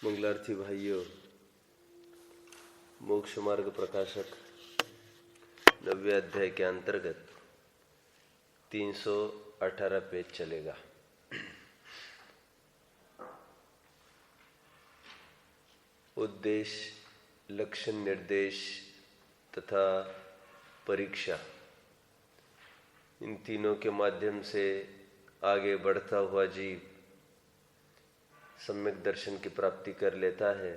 मंगलार्थी भाइयों, मोक्ष मार्ग प्रकाशक 90वें अध्याय के अंतर्गत 318 पेज चलेगा। उद्देश्य, लक्षण निर्देश तथा परीक्षा, इन तीनों के माध्यम से आगे बढ़ता हुआ जीव सम्यक दर्शन की प्राप्ति कर लेता है।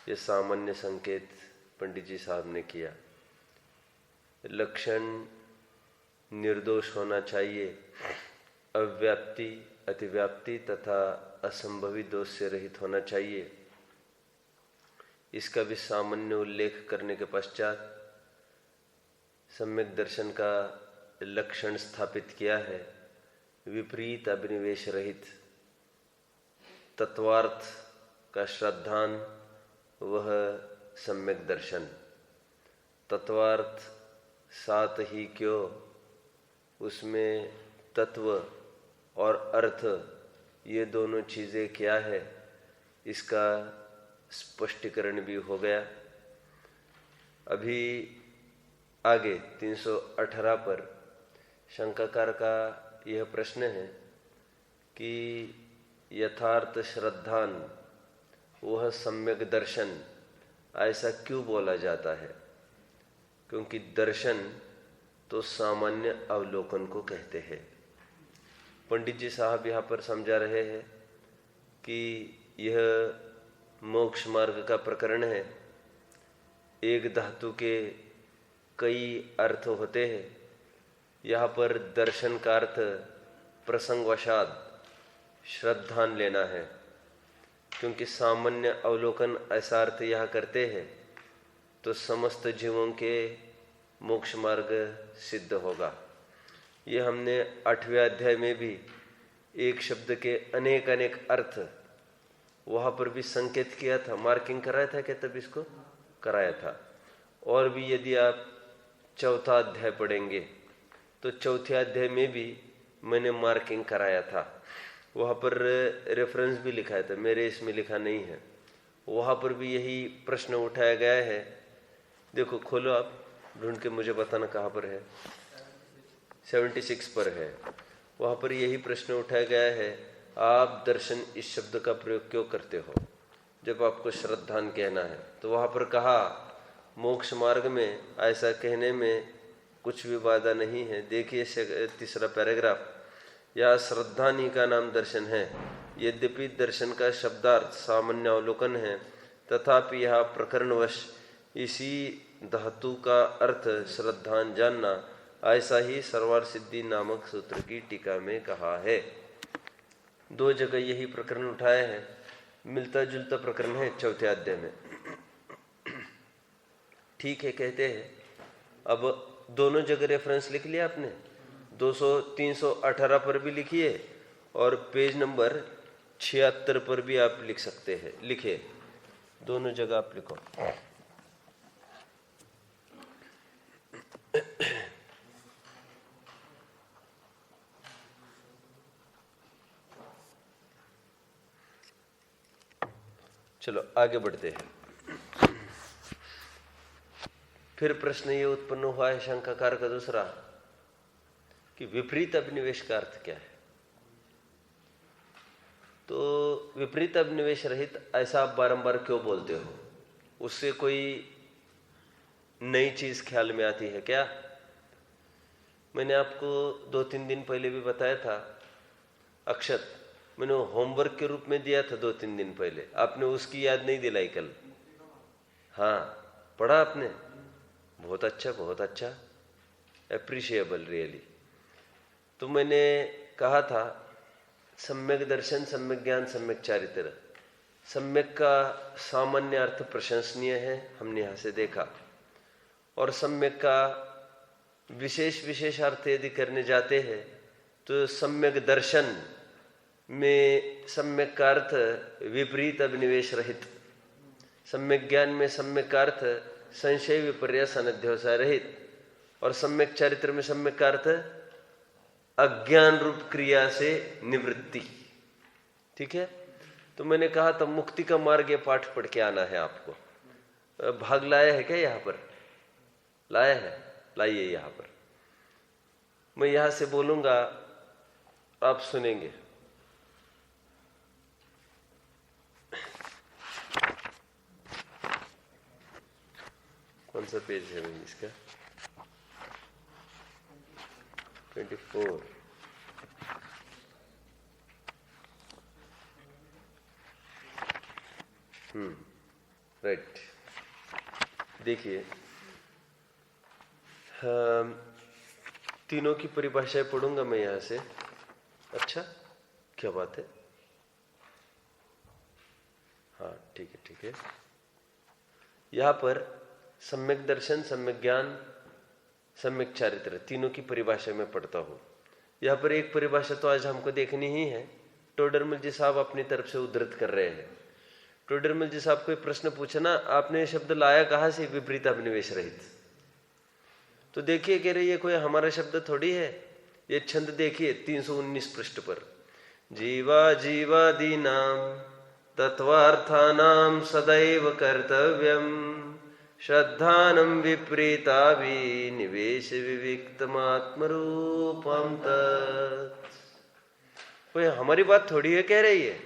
यह सामान्य संकेत पंडित जी साहब ने किया। लक्षण निर्दोष होना चाहिए, अव्याप्ति, अतिव्याप्ति तथा असंभवी दोष से रहित होना चाहिए। इसका भी सामान्य उल्लेख करने के पश्चात सम्यक दर्शन का लक्षण स्थापित किया है, विपरीत अभिनिवेश रहित। तत्वार्थ का श्रद्धान वह सम्यक दर्शन। तत्वार्थ साथ ही क्यों, उसमें तत्व और अर्थ ये दोनों चीज़ें क्या है, इसका स्पष्टीकरण भी हो गया। अभी आगे 318 पर शंकाकार का यह प्रश्न है कि यथार्थ श्रद्धान वह सम्यक दर्शन ऐसा क्यों बोला जाता है? क्योंकि दर्शन तो सामान्य अवलोकन को कहते हैं। पंडित जी साहब यहाँ पर समझा रहे हैं कि यह मोक्ष मार्ग का प्रकरण है। एक धातु के कई अर्थ होते हैं। यहाँ पर दर्शन का अर्थ प्रसंगवशात श्रद्धान लेना है, क्योंकि सामान्य अवलोकन ऐसा अर्थ यह करते हैं तो समस्त जीवों के मोक्ष मार्ग सिद्ध होगा। ये हमने 8वें अध्याय में भी एक शब्द के अनेक अनेक अर्थ वहाँ पर भी संकेत किया था, मार्किंग कराया था क्या? तब इसको कराया था। और भी यदि आप चौथा अध्याय पढ़ेंगे तो चौथे अध्याय में भी मैंने मार्किंग कराया था। वहाँ पर रेफरेंस भी लिखा था, मेरे इसमें लिखा नहीं है। वहाँ पर भी यही प्रश्न उठाया गया है। देखो, खोलो आप, ढूंढ के मुझे बताना कहाँ पर है। 76 पर है। वहाँ पर यही प्रश्न उठाया गया है, आप दर्शन इस शब्द का प्रयोग क्यों करते हो जब आपको श्रद्धान कहना है? तो वहाँ पर कहा मोक्ष मार्ग में ऐसा कहने में कुछ भी बाधा नहीं है। देखिए तीसरा पैराग्राफ, यह श्रद्धानी का नाम दर्शन है। यद्यपि दर्शन का शब्दार्थ सामान्य अवलोकन है, तथापि यह प्रकरणवश इसी धातु का अर्थ श्रद्धान जानना, ऐसा ही सर्वार सिद्धि नामक सूत्र की टीका में कहा है। 2 जगह यही प्रकरण उठाया है। मिलता जुलता प्रकरण है चौथे अध्याय में। ठीक है, कहते हैं। अब दोनों जगह रेफरेंस लिख लिया आपने। 318 पर भी लिखिए और पेज नंबर 76 पर भी आप लिख सकते हैं। लिखे, दोनों जगह आप लिखो। चलो आगे बढ़ते हैं। फिर प्रश्न ये उत्पन्न हुआ है शंकाकार का दूसरा कि विपरीत अभिनिवेश का अर्थ क्या है? तो विपरीत अभिनिवेश रहित ऐसा आप बारंबार क्यों बोलते हो? उससे कोई नई चीज ख्याल में आती है क्या? मैंने आपको 2-3 दिन पहले भी बताया था। अक्षत मैंने होमवर्क के रूप में दिया था 2-3 दिन पहले, आपने उसकी याद नहीं दिलाई कल। हाँ, पढ़ा आपने? बहुत अच्छा, बहुत अच्छा, एप्रिशिएबल रियली। तो मैंने कहा था सम्यक दर्शन, सम्यक ज्ञान, सम्यक चारित्र। सम्यक का सामान्य अर्थ प्रशंसनीय है, हमने यहाँ से देखा। और सम्यक का विशेष अर्थ यदि करने जाते हैं तो सम्यक दर्शन में सम्यक का अर्थ विपरीत अभिनिवेश रहित, सम्यक ज्ञान में सम्यक का अर्थ संशय विपर्यास अनध्योसाय रहित, और सम्यक चारित्र में सम्यक का अर्थ अज्ञान रूप क्रिया से निवृत्ति। ठीक है। तो मैंने कहा तब मुक्ति का मार्ग ये पाठ पढ़ के आना है आपको। भाग लाया है क्या? यहां पर लाया है, लाइए यहां पर। मैं यहां से बोलूंगा, आप सुनेंगे। कौन सा पेज है भाई इसका? 24। राइट। देखिए, तीनों की परिभाषाएं पढ़ूंगा मैं यहां से। अच्छा, क्या बात है? हाँ, ठीक है, ठीक है। यहां पर सम्यक दर्शन, सम्यक ज्ञान, सम्यक चारित्र, तीनों की परिभाषा में पढ़ता हूं। यहां पर एक परिभाषा तो आज हमको देखनी ही है। टोडरमल जी साहब अपनी तरफ से उद्धृत कर रहे हैं। टोडरमल जी साहब कोई प्रश्न पूछे ना, आपने शब्द लाया कहां से? विपरीत अभिनिवेश रहित। तो देखिए, कह रहे ये कोई हमारा शब्द थोड़ी है। ये छंद देखिए 319 पृष्ठ पर। जीवा जीवादीनाम तत्वार्थानाम सदैव कर्तव्यम श्रद्धानम विपरीताभिनिवेश विविक्तमात्मरूपम तत्। कोई हमारी बात थोड़ी है कह रही है।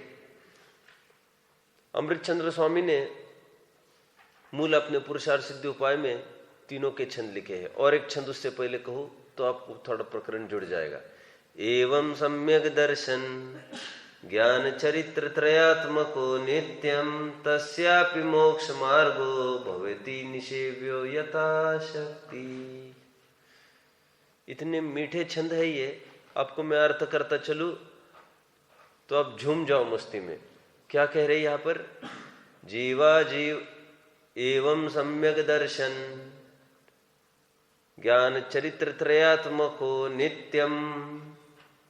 अमृत चंद्र स्वामी ने मूल अपने पुरुषार्थ सिद्धि उपाय में तीनों के छंद लिखे हैं। और एक छंद उससे पहले कहूं तो आपको थोड़ा प्रकरण जुड़ जाएगा। एवं सम्यक दर्शन ज्ञान चरित्र त्रयात्मको नित्यम तस्यापि मोक्ष मार्गो भवति निषेव्यो यथाशक्ति। इतने मीठे छंद है ये। आपको मैं अर्थ करता चलूं तो आप झूम जाओ मस्ती में। क्या कह रहे यहां पर? जीवा जीव एवं सम्यक दर्शन ज्ञान चरित्र त्रयात्मको नित्यम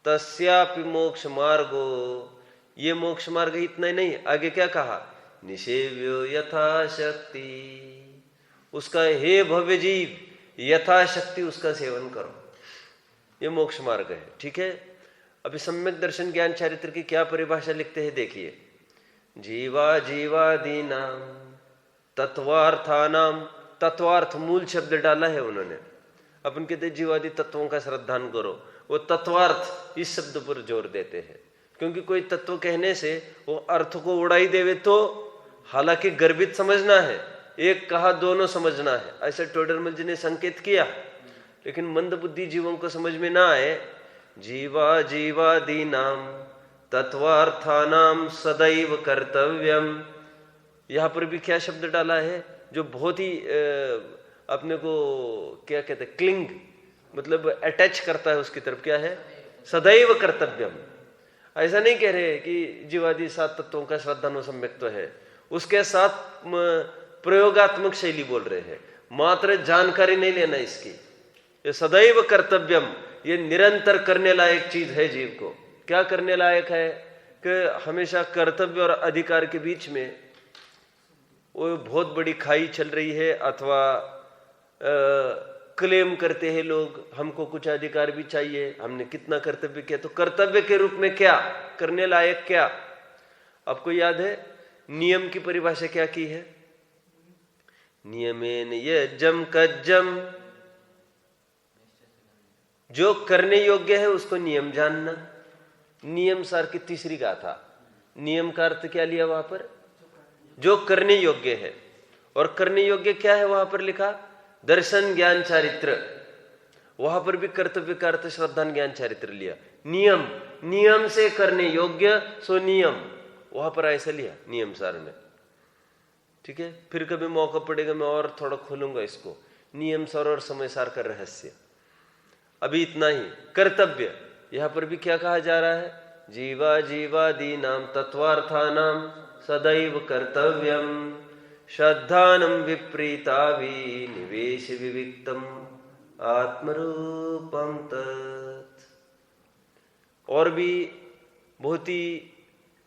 तस्यापि मोक्ष मार्गो। ये मोक्ष मार्ग इतना ही नहीं, आगे क्या कहा? निषेव्यो यथाशक्ति। उसका हे भव्य जीव, यथाशक्ति उसका सेवन करो। ये मोक्ष मार्ग है। ठीक है। अभी सम्यक दर्शन ज्ञान चारित्र की क्या परिभाषा लिखते हैं देखिए। जीवा जीवादीनाम तत्वार्थानाम। तत्वार्थ मूल शब्द डाला है उन्होंने। अपन कहते जीवादि तत्वों का श्रद्धान करो, वो तत्वार्थ इस शब्द पर जोर देते हैं। क्योंकि कोई तत्व कहने से वो अर्थ को उड़ाई देवे तो हालांकि गर्भित समझना है, एक कहा दोनों समझना है, ऐसा टोडरमल जी ने संकेत किया। लेकिन मंद बुद्धि जीवों को समझ में ना आए। जीवा जीवादीनाम तत्वार्थानाम सदैव कर्तव्यम। यहां पर भी क्या शब्द डाला है जो बहुत ही अपने को क्या कहते हैं, क्लिंग, मतलब अटैच करता है उसकी तरफ। क्या है? सदैव कर्तव्यम। ऐसा नहीं कह रहे कि जीवादि 7 तत्वों का श्रद्धानु सम्यक्त्व है, उसके साथ प्रयोगात्मक शैली बोल रहे हैं। मात्र जानकारी नहीं लेना इसकी। ये सदैव कर्तव्यम, ये निरंतर करने लायक चीज है जीव को। क्या करने लायक है? कि हमेशा कर्तव्य और अधिकार के बीच में वो बहुत बड़ी खाई चल रही है, अथवा क्लेम करते हैं लोग हमको कुछ अधिकार भी चाहिए, हमने कितना कर्तव्य किया। तो कर्तव्य के रूप में क्या करने लायक? क्या आपको याद है नियम की परिभाषा क्या की है? नियमेन यज्ञम कज्जम। जो करने योग्य है उसको नियम जानना। नियम सार की तीसरी गाथा। नियम का अर्थ क्या लिया वहां पर? जो करने योग्य है। और करने योग्य क्या है वहां पर लिखा? दर्शन ज्ञान चारित्र। वहां पर भी कर्तव्य का अर्थ श्रद्धान ज्ञान चारित्र लिया। नियम, नियम से करने योग्य सो नियम, वहां पर ऐसा लिया नियम सार में। ठीक है। फिर कभी मौका पड़ेगा मैं और थोड़ा खोलूंगा इसको, नियम सार और समय सार का रहस्य। अभी इतना ही। कर्तव्य यहां पर भी क्या कहा जा रहा है? जीवा जीवादीनाम तत्वार्थानाम सदैव कर्तव्यम श्रद्धानम विपरीताभिनिवेश विविक्तम आत्मरूपम तत्। और भी बहुत ही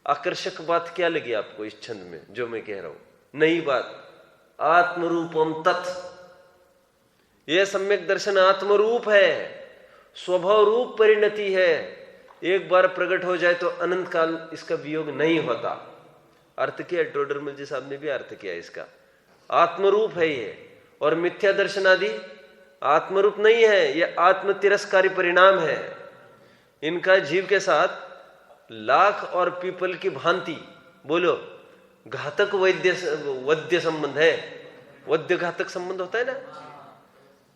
आकर्षक बात क्या लगी आपको इस छंद में जो मैं कह रहा हूं? नई बात, आत्मरूपम तत्। यह सम्यक दर्शन आत्मरूप है, स्वभाव रूप परिणति है। एक बार प्रकट हो जाए तो अनंत काल इसका वियोग नहीं होता। अर्थ किया, टोडरमल जी साहब ने भी अर्थ किया इसका। आत्मरूप है ये, और मिथ्या दर्शन आदि आत्मरूप नहीं है, ये आत्म तिरस्कारी परिणाम है। इनका जीव के साथ लाख और पीपल की भांति, बोलो, घातक वैद्य संबंध है। वैद्य घातक संबंध होता है ना,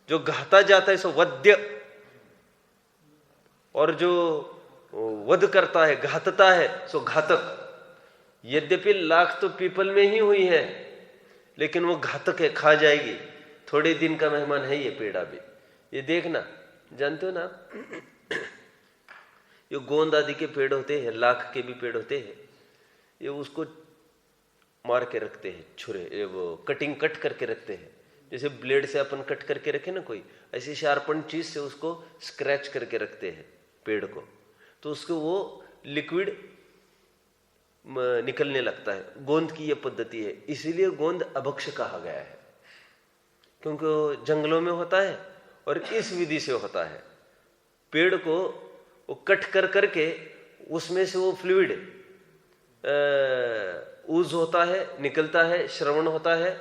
जो घाता जाता है सो वैद्य, और जो वध करता है, घातता है, सो घातक। यद्यपि लाख तो पीपल में ही हुई है, लेकिन वो घातक है, खा जाएगी। थोड़े दिन का मेहमान है ये पेड़ भी। ये देखना, जानते हो ना, ये गोंद आदि के पेड़ होते हैं, लाख के भी पेड़ होते हैं, ये उसको मार के रखते हैं, छुरे, ये वो कट करके रखते हैं। जैसे ब्लेड से अपन कट करके रखे ना कोई, ऐसी शार्पन चीज से उसको स्क्रैच करके रखते हैं पेड़ को, तो उसको वो लिक्विड निकलने लगता है। गोंद की ये पद्धति है, इसीलिए गोंद अभक्ष कहा गया है, क्योंकि वो जंगलों में होता है और इस विधि से होता है। पेड़ को वो कट करके उसमें से वो फ्लूइड ऊज होता है, निकलता है, श्रवण होता है,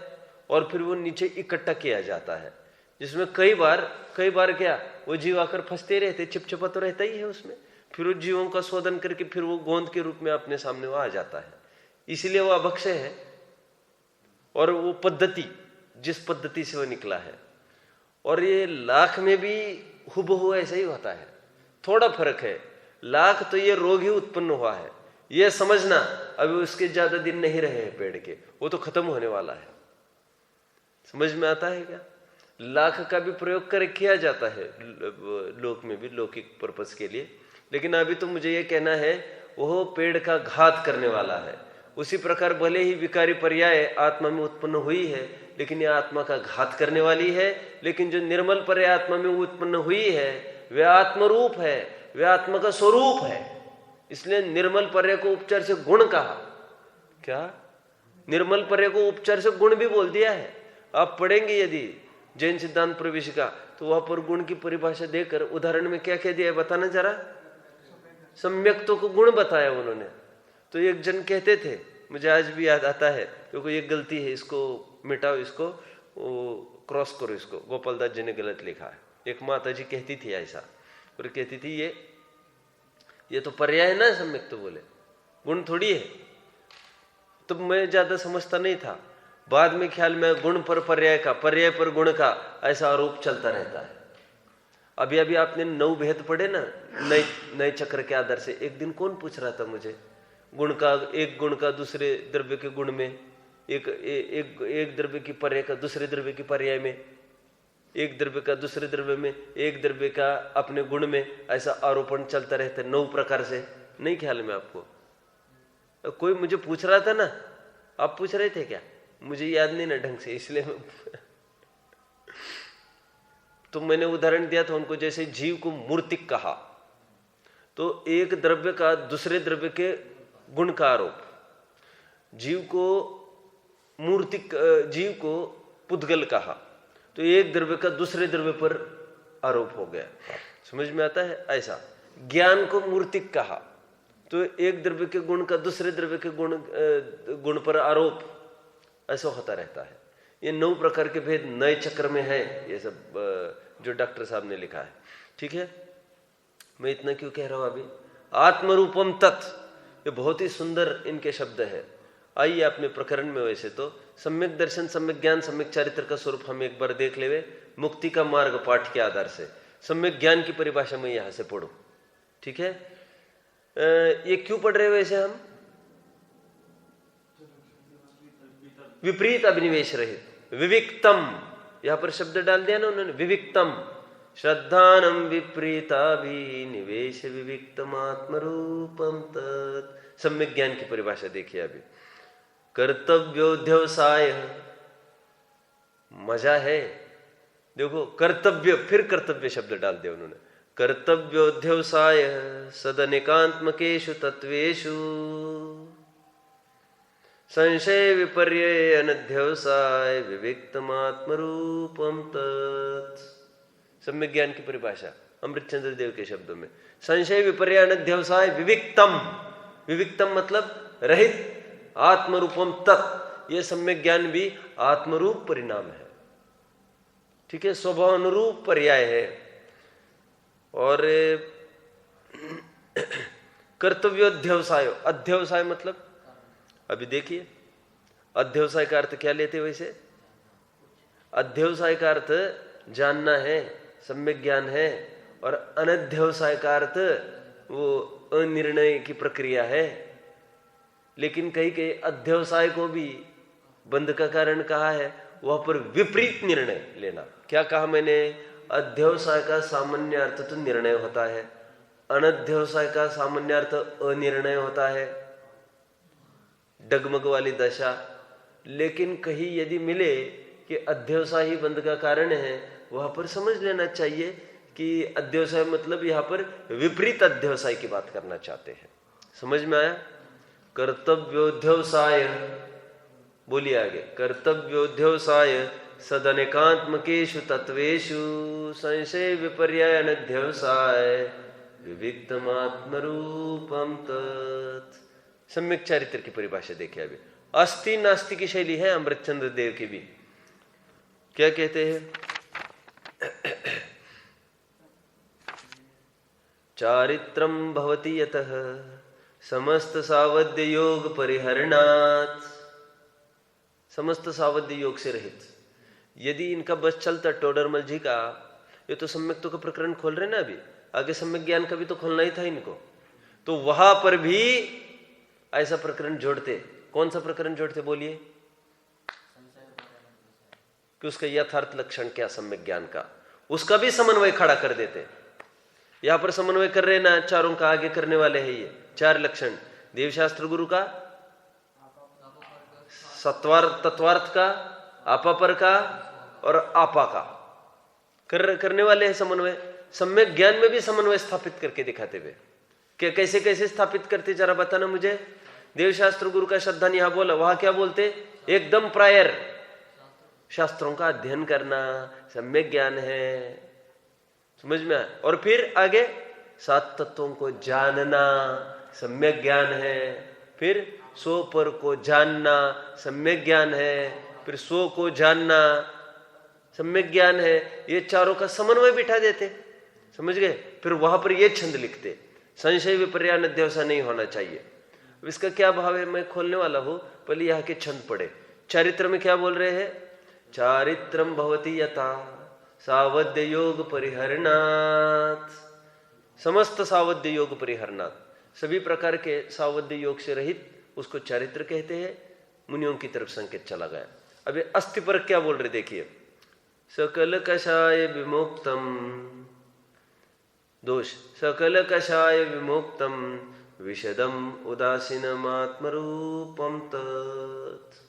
और फिर वो नीचे इकट्ठा किया जाता है, जिसमें कई बार क्या, वो जीव आकर फंसते रहते, चिपचिपा तो रहता ही है उसमें, फिर उस जीवों का शोधन करके फिर वो गोंद के रूप में अपने सामने वो आ जाता है। इसलिए वो अभक्ष्य है, और वो पद्धति, जिस पद्धति से वो निकला है। और ये लाख में भी हुबहू ऐसा ही होता है, थोड़ा फर्क है। लाख तो ये रोग ही उत्पन्न हुआ है, ये समझना, अभी उसके ज्यादा दिन नहीं रहे हैं पेड़ के, वो तो खत्म होने वाला है। समझ में आता है क्या? लाख का भी प्रयोग किया जाता है लोक में भी, लौकिक पर्पस के लिए, लेकिन अभी तो मुझे ये कहना है वो पेड़ का घात करने वाला है। उसी प्रकार भले ही विकारी पर्याय आत्मा में उत्पन्न हुई है, लेकिन यह आत्मा का घात करने वाली है। लेकिन जो निर्मल पर्याय आत्मा में उत्पन्न हुई है वह आत्मरूप है, वह आत्मा का स्वरूप है। इसलिए निर्मल पर्याय को उपचार से गुण कहा। क्या? निर्मल पर्याय को उपचार से गुण भी बोल दिया है। आप पढ़ेंगे यदि जैन सिद्धांत प्रवेशिका, तो वहां पर गुण की परिभाषा देकर उदाहरण में क्या क्या दिया है बताना जरा। सम्यक्तों को गुण बताया उन्होंने। तो एक जन कहते थे, मुझे आज भी याद आता है, क्योंकि ये गलती है, इसको मिटाओ, इसको क्रॉस करो, इसको गोपाल दास जी ने गलत लिखा है। एक माता जी कहती थी ऐसा, और कहती थी ये तो पर्याय है ना, सम्यक्त तो बोले, गुण थोड़ी है। तो मैं ज्यादा समझता नहीं था, बाद में ख्याल में गुण पर पर्याय का, पर्याय पर गुण का ऐसा आरोप चलता रहता है। अभी आपने 9 भेद पढ़े ना, नए चक्र के आधार से। एक दिन कौन पूछ रहा था मुझे, गुण का, एक गुण का दूसरे द्रव्य के गुण में, एक द्रव्य की पर्याय का दूसरे द्रव्य की पर्याय में, एक द्रव्य का दूसरे द्रव्य में, एक द्रव्य का अपने गुण में, ऐसा आरोपण चलता रहता है 9 प्रकार से। नहीं ख्याल में आपको? कोई मुझे पूछ रहा था ना, आप पूछ रहे थे क्या? मुझे याद नहीं ना ढंग से, इसलिए तो मैंने उदाहरण दिया था उनको, जैसे जीव को मूर्तिक कहा, तो एक द्रव्य का दूसरे द्रव्य के गुण का आरोप। जीव को मूर्तिक, जीव को पुद्गल कहा, तो एक द्रव्य का दूसरे द्रव्य पर आरोप हो गया। समझ में आता है? ऐसा ज्ञान को मूर्तिक कहा, तो एक द्रव्य के गुण का दूसरे द्रव्य के गुण पर आरोप, ऐसा होता रहता है। ये 9 प्रकार के भेद नए चक्र में है, ये सब जो डॉक्टर साहब ने लिखा है। ठीक है, मैं इतना क्यों कह रहा हूं अभी? आत्मरूपम तत्, ये बहुत ही सुंदर इनके शब्द है। आइए अपने प्रकरण में, वैसे तो सम्यक दर्शन, सम्यक ज्ञान, सम्यक चारित्र का स्वरूप हम एक बार देख लेवे मुक्ति का मार्ग पाठ के आधार से। सम्यक ज्ञान की परिभाषा में यहां से पढ़ू, ठीक है? ये क्यों पढ़ रहे वैसे हम? विपरीत अभिनिवेश रहित, विविक्तम, यहां पर शब्द डाल दिया ना उन्होंने, विविक्तम। श्रद्धानम विपरीताभिनिवेश विविक्तम आत्मरूपम तत्। सम्यक ज्ञान की परिभाषा देखिए अभी। कर्तव्योध्यवसाय, मजा है, देखो कर्तव्य, फिर कर्तव्य शब्द डाल दिया उन्होंने। कर्तव्योध्यवसाय सदनिकात्मकेषु तत्वेषु संशय विपर्य अनध्यवसाय विविक्तमात्मरूपम तत्। सम्यक ज्ञान की परिभाषा अमृतचंद्र देव के शब्दों में, संशय विपर्य अनध्यवसाय विविक्तम। विविक्तम मतलब रहित, आत्मरूपम तत्, ये सम्यक ज्ञान भी आत्मरूप परिणाम है। ठीक है, स्वभाव अनुरूप पर्याय है। और कर्तव्योध्यवसाय, अध्यवसाय मतलब अभी देखिए अध्यवसाय का अर्थ क्या लेते वैसे? अध्यवसाय का अर्थ जानना है, सम्यक ज्ञान है, और अनध्यवसाय का अर्थ वो अनिर्णय की प्रक्रिया है। लेकिन कहीं कहीं अध्यवसाय को भी बंध का कारण कहा है, वहां पर विपरीत निर्णय लेना। क्या कहा मैंने? अध्यवसाय का सामान्य अर्थ तो निर्णय होता है, अनध्यवसाय का सामान्य अर्थ अनिर्णय होता है, डगमग वाली दशा। लेकिन कहीं यदि मिले कि अध्यवसाय ही बंध का कारण है, वहां पर समझ लेना चाहिए कि अध्यवसाय मतलब यहां पर विपरीत अध्यवसाय की बात करना चाहते हैं। समझ में आया? कर्तव्योध्यवसाय, बोलिए आगे। कर्तव्योध्यवसाय सदनेकात्मकेषु तत्वेषु संशय विपर्याय अनध्यवसाय विविक्तमात्मरूपम तत्। सम्यक चारित्र की परिभाषा देखिए अभी। अस्ति नास्ति की शैली है अमृतचंद्र देव की भी। क्या कहते हैं? चारित्रम भवति यतः समस्त सावध्य योग परिहरणात्, समस्त सावध्य योग से रहित। यदि इनका बस चलता टोडरमल जी का, ये तो सम्यक तो का प्रकरण खोल रहे ना अभी, आगे सम्यक ज्ञान का भी तो खोलना ही था इनको, तो वहां पर भी ऐसा प्रकरण जोड़ते। कौन सा प्रकरण जोड़ते बोलिए? कि उसका यथार्थ लक्षण क्या सम्यक ज्ञान का, उसका भी समन्वय खड़ा कर देते। यहां पर समन्वय कर रहे ना, चारों का आगे करने वाले हैं ये चार लक्षण। देवशास्त्र गुरु का, सत्वार्थ तत्वार्थ का, आपापर का और आपा का करने वाले हैं समन्वय। सम्यक ज्ञान में भी समन्वय स्थापित करके दिखाते हुए। क्या कैसे कैसे स्थापित करते जरा बताना मुझे। देवशास्त्र गुरु का श्रद्धा यहां बोला, वहां क्या बोलते? एकदम प्रायर शास्त्रों का अध्ययन करना सम्यक ज्ञान है। समझ में आया? और फिर आगे सात तत्वों को जानना सम्यक ज्ञान है, फिर सो पर को जानना सम्यक ज्ञान है, फिर सो को जानना सम्यक ज्ञान है। ये चारों का समन्वय बिठा देते। समझ गए? फिर वहां पर ये छंद लिखते, संशय विपर्याय अनध्यवसाय नहीं होना चाहिए। अब इसका क्या भाव है मैं खोलने वाला हूं, पहले यहाँ के छंद पढ़े। चारित्र में क्या बोल रहे हैं? चारित्रम भवति यथा सावध्य योग परिहरणात्, समस्त सावध्य योग परिहरणात्, सभी प्रकार के सावध्य योग से रहित, उसको चारित्र कहते हैं। मुनियों की तरफ संकेत चला गया। अभी अस्थि पर क्या बोल रहे देखिए। सकल कषाय विमुक्तम, दोष, सकल कषाय विमुक्तम विशदम उदासीनम आत्मरूपम तत्।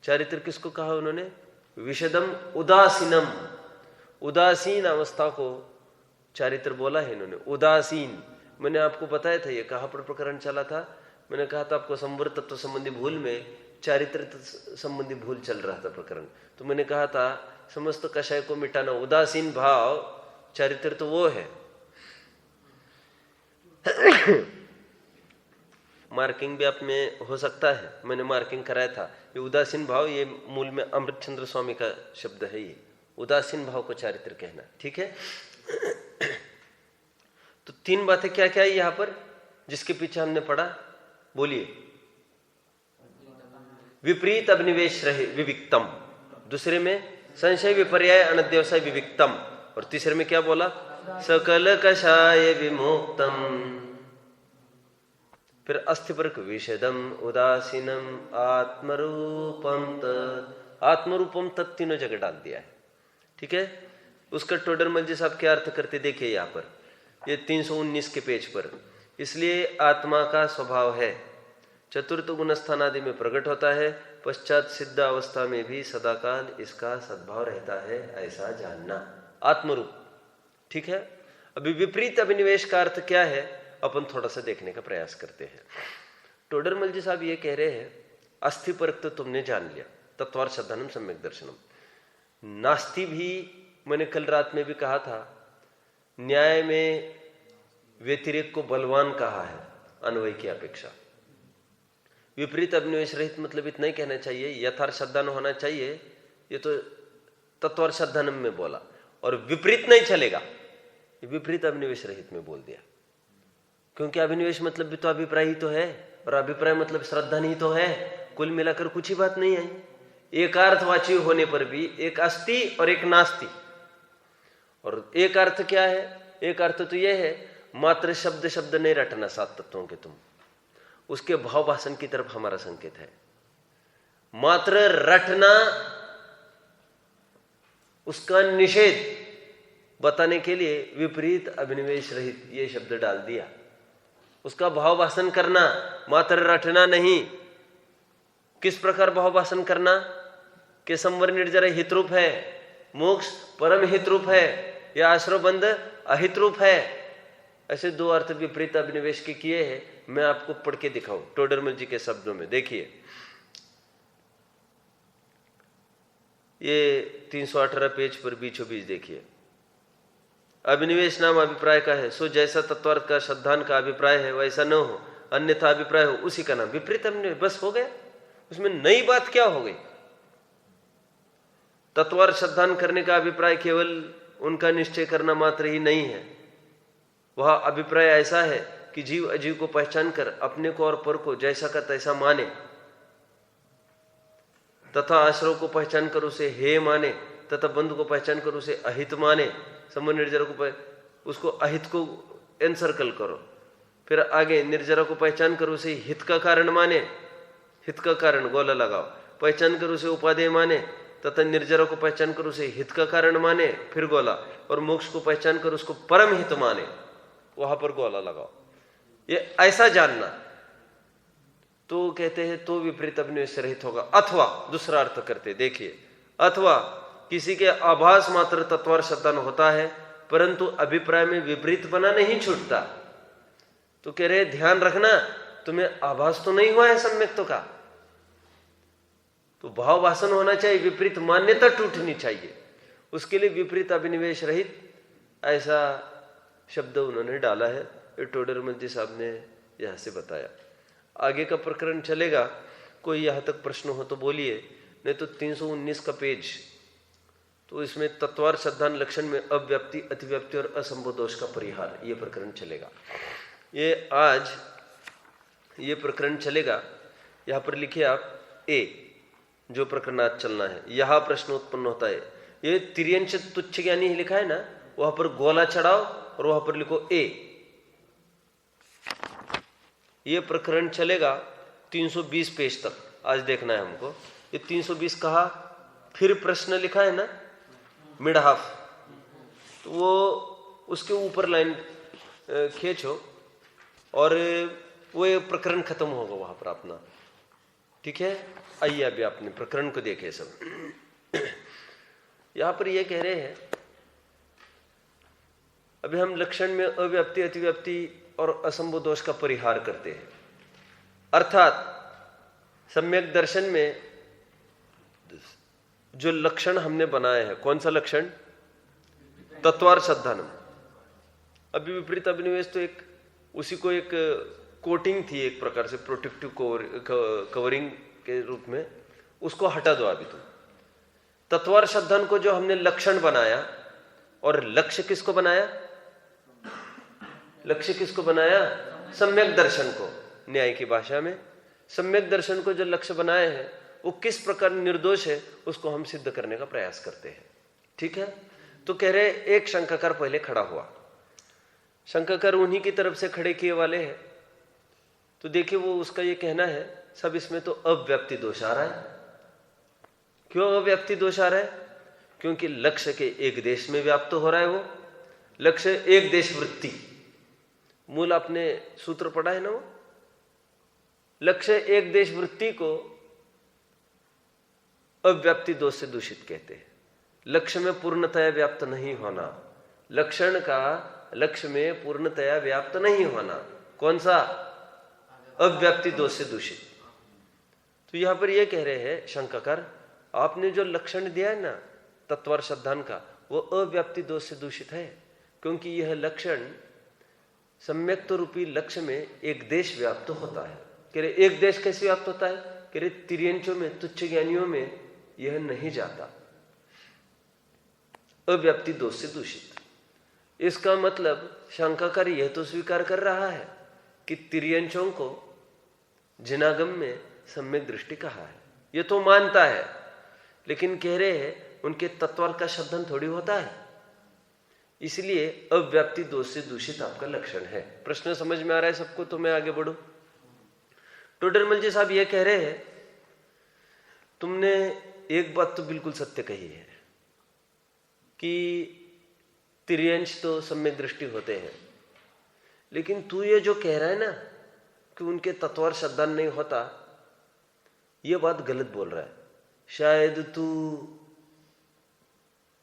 चारित्र किसको कहा उन्होंने? विशदम उदासीनम, उदासीन अवस्था को चारित्र बोला है इन्होंने। उदासीन, मैंने आपको बताया था ये कहां पर प्रकरण चला था। मैंने कहा था आपको संवर्त तत्व संबंधी भूल में चारित्र संबंधी भूल चल रहा था प्रकरण। तो मैंने कहा था समस्त कषाय को मिटाना, उदासीन भाव चारित्र तो वो है। मार्किंग भी आप में हो सकता है, मैंने मार्किंग कराया था। ये उदासीन भाव, ये मूल में अमृतचंद्र स्वामी का शब्द है। ये उदासीन भाव को चारित्र कहना, ठीक है। तो तीन बातें क्या क्या है यहां पर जिसके पीछे हमने पढ़ा, बोलिए। विपरीत अभिनिवेश रहे विविक्तम, दूसरे में संशय विपर्याय अनध्यवसाय विविक्तम, और तीसरे में क्या बोला? सकल कषाय विमुक्तम। फिर अस्थिपर्क विशदम उदासीनम आत्मरूपम तत्, आत्मरूपम तत् तीनों जगह डाल दिया है, ठीक है। उसका टोडरमल जी साहब क्या अर्थ करते देखिए यहां पर, ये 319 के पेज पर। इसलिए आत्मा का स्वभाव है, चतुर्थ गुणस्थान आदि में प्रकट होता है, पश्चात सिद्ध अवस्था में भी सदाकाल इसका सद्भाव रहता है, ऐसा जानना आत्मरूप, ठीक है। अभी विपरीत अभिनिवेश का अर्थ क्या है अपन थोड़ा सा देखने का प्रयास करते हैं। टोडरमल जी साहब ये कह रहे हैं अस्थि परक तो तुमने जान लिया, तत्वार्थ श्रद्धानम सम्यक दर्शनम। नास्ति भी मैंने कल रात में भी कहा था, न्याय में व्यतिरेक को बलवान कहा है अन्वय की अपेक्षा। विपरीत अभिनिवेश रहित मतलब इतना ही कहना चाहिए, यथार्थ श्रद्धान होना चाहिए। ये तो तत्वार्थ श्रद्धानम में बोला, और विपरीत नहीं चलेगा, विपरीत अभिनिवेश रहित में बोल दिया। क्योंकि अभिनिवेश मतलब भी तो अभिप्राय ही तो है, और अभिप्राय मतलब श्रद्धा नहीं तो है। कुल मिलाकर कुछ ही बात नहीं आई। एकार्थवाची होने पर भी एक अस्ति और एक नास्ति। और एक अर्थ क्या है? एक अर्थ तो यह है, मात्र शब्द शब्द नहीं रटना सात तत्वों के तुम, उसके भाव भाषण की तरफ हमारा संकेत है। मात्र रटना, उसका निषेध बताने के लिए विपरीत अभिनिवेश रहित ये शब्द डाल दिया। उसका भाव भाषण करना, मात्र रटना नहीं। किस प्रकार भाव भाषण करना? कि संवर निर्जर हितरूप है, मोक्ष परम हितरूप है, या आश्रयबंध अहितरूप है। ऐसे दो अर्थ विपरीत अभिनिवेश के किए हैं। मैं आपको पढ़ के दिखाऊं टोडरमल जी के शब्दों में। देखिए, ये 318 पेज पर बीचों बीच देखिए। अभिनिवेश नाम अभिप्राय का है, सो जैसा तत्वार्थ का श्रद्धान का अभिप्राय है वैसा न हो, अन्यथा अभिप्राय हो, उसी का नाम विपरीत अभिनिवेश। बस हो गया, उसमें नई बात क्या हो गई? तत्वार्थ श्रद्धान करने का अभिप्राय केवल उनका निश्चय करना मात्र ही नहीं है। वह अभिप्राय ऐसा है कि जीव अजीव को पहचान कर अपने को और पर को जैसा का तैसा माने, तथा आश्रय को पहचान कर उसे हे माने, तथा बंधु को पहचान कर उसे अहित माने। संबंध निर्जरा को उसको अहित को एनसर्कल करो। फिर आगे निर्जरा को पहचान कर उसे हित का कारण माने, हित का कारण गोला लगाओ, पहचान कर उसे उपादेय माने, तथा निर्जरा को पहचान कर उसे हित का कारण माने, फिर गोला, और मोक्ष को पहचान कर उसको परम हित माने, वहां पर गोला लगाओ। ये ऐसा जानना तो कहते हैं तो विपरीत अभिनिवेश रहित होगा। अथवा दूसरा अर्थ करते, देखिए, अथवा किसी के आभास मात्र तत्वार्थ श्रद्धान होता है, परंतु अभिप्राय में विपरीत बना नहीं छूटता। तो कह रहे ध्यान रखना, तुम्हें आभास तो नहीं हुआ है सम्यक्तों का, तो भाव भाषण होना चाहिए, विपरीत मान्यता टूटनी चाहिए। उसके लिए विपरीत अभिनिवेश रहित ऐसा शब्द उन्होंने डाला है। ये टोडरमल जी साहब ने यहां से बताया। आगे का प्रकरण चलेगा, कोई यहां तक प्रश्न हो तो बोलिए, नहीं तो 319 का पेज, तो इसमें तत्वार्थ श्रद्धान लक्षण में अव्याप्ति, अतिव्याप्ति और असंभव दोष का परिहार, ये प्रकरण चलेगा। ये आज ये प्रकरण चलेगा। यहां पर लिखिए आप ए, जो प्रकरण आज चलना है, यहां प्रश्न उत्पन्न होता है। ये तिर्यंच तुच्छ ज्ञानी ही लिखा है ना, वहां पर गोला चढ़ाओ और वहां पर लिखो ए। ये प्रकरण चलेगा 320 पेज तक, आज देखना है हमको। ये 320 कहा, फिर प्रश्न लिखा है ना मिड हाफ, तो वो उसके ऊपर लाइन खींचो और वो ये प्रकरण खत्म होगा वहां पर अपना। ठीक है, आइए अभी आपने प्रकरण को देखे सब। यहां पर ये कह रहे हैं, अभी हम लक्षण में अव्याप्ति, अतिव्याप्ति और असंभव दोष का परिहार करते हैं। अर्थात सम्यक दर्शन में जो लक्षण हमने बनाए हैं, कौन सा लक्षण? तत्वार्थ श्रद्धानम। अभी विपरीत अभिनिवेश तो एक उसी को एक कोटिंग थी, एक प्रकार से प्रोटेक्टिव कवरिंग के रूप में, उसको हटा दो अभी तुम। तत्वार्थ श्रद्धान को जो हमने लक्षण बनाया, और लक्ष्य किसको बनाया? लक्ष्य किसको बनाया? सम्यक दर्शन को। न्याय की भाषा में सम्यक दर्शन को जो लक्ष्य बनाए हैं वो किस प्रकार निर्दोष है, उसको हम सिद्ध करने का प्रयास करते हैं। ठीक है, तो कह रहे एक शंकाकार पहले खड़ा हुआ। शंकाकार उन्हीं की तरफ से खड़े किए वाले हैं। तो देखिए, वो उसका ये कहना है, सब इसमें तो अव्याप्ति दोष आ रहा है। क्यों अव्याप्ति दोष आ रहा है? क्योंकि लक्ष्य के एक देश में व्याप्त हो रहा है। वो लक्ष्य एक देश वृत्ति, मूल आपने सूत्र पढ़ा है ना, वो लक्ष्य एक देश वृत्ति को अव्याप्ति दोष से दूषित कहते हैं। लक्ष्य में पूर्णतया व्याप्त नहीं होना, लक्षण का लक्ष्य में पूर्णतया व्याप्त नहीं होना, कौन सा? अव्याप्ति दोष से दूषित। तो यहां पर यह कह रहे हैं शंकाकार, आपने जो लक्षण दिया है ना तत्वार्थ श्रद्धान का, वो अव्याप्ति दोष से दूषित है, क्योंकि यह लक्षण सम्यक्त रूपी लक्ष्य में एक देश व्याप्त होता है। कह रहे एक देश कैसे व्याप्त होता है? कह रहे तिर्यंचों में, तुच्छ ज्ञानियों में यह नहीं जाता, अव्याप्ति दोष से दूषित। इसका मतलब शंकाकारी यह तो स्वीकार कर रहा है कि तिर्यंचों को जिनागम में सम्यक दृष्टि कहा है, ये तो मानता है, लेकिन कह रहे हैं उनके तत्वार्थ का शब्दन थोड़ी होता है, इसलिए अव्याप्ति दोष से दूषित आपका लक्षण है। प्रश्न समझ में आ रहा है सबको? तो मैं आगे बढ़ू। टोडरमल जी साहब ये कह रहे हैं, तुमने एक बात तो बिल्कुल सत्य कही है कि तिर्यंश तो सम्यक दृष्टि होते हैं, लेकिन तू ये जो कह रहा है ना कि उनके तत्वार्थ श्रद्धान नहीं होता, ये बात गलत बोल रहा है। शायद तू